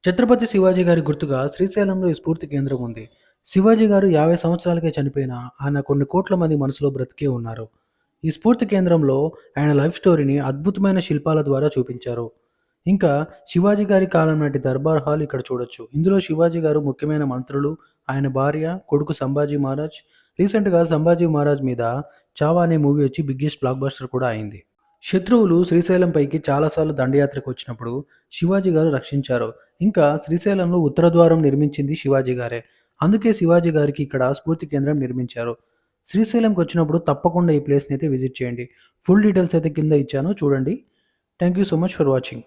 ఛత్రపతి శివాజీ గారి గుర్తుగా శ్రీశైలంలో ఈ స్ఫూర్తి కేంద్రం ఉంది. శివాజీ గారు 50 సంవత్సరాలకే చనిపోయినా ఆయన కొన్ని కోట్ల మంది మనసులో బ్రతికే ఉన్నారు. ఈ స్ఫూర్తి కేంద్రంలో ఆయన లైఫ్ స్టోరీని అద్భుతమైన శిల్పాల ద్వారా చూపించారు. ఇంకా శివాజీ గారి కాలం నాటి దర్బార్ హాల్ ఇక్కడ చూడొచ్చు. ఇందులో శివాజీ గారు ముఖ్యమైన మంత్రులు, ఆయన భార్య, కొడుకు సంభాజీ మహారాజ్. రీసెంట్‌గా సంభాజీ మహారాజ్ మీద 'చావా' అనే మూవీ వచ్చి బిగ్గెస్ట్ బ్లాక్ బస్టర్ కూడా అయింది. శత్రువులు శ్రీశైలం పైకి చాలాసార్లు దండయాత్రకు వచ్చినప్పుడు శివాజీ గారు రక్షించారు. ఇంకా శ్రీశైలంలో ఉత్తర ద్వారం నిర్మించింది శివాజీ గారే. అందుకే శివాజీ గారికి ఇక్కడ స్ఫూర్తి కేంద్రం నిర్మించారు. శ్రీశైలంకి వచ్చినప్పుడు తప్పకుండా ఈ ప్లేస్‌ని అయితే విజిట్ చేయండి. ఫుల్ డీటెయిల్స్ అయితే కింద ఇచ్చాను చూడండి. Thank you so much for watching.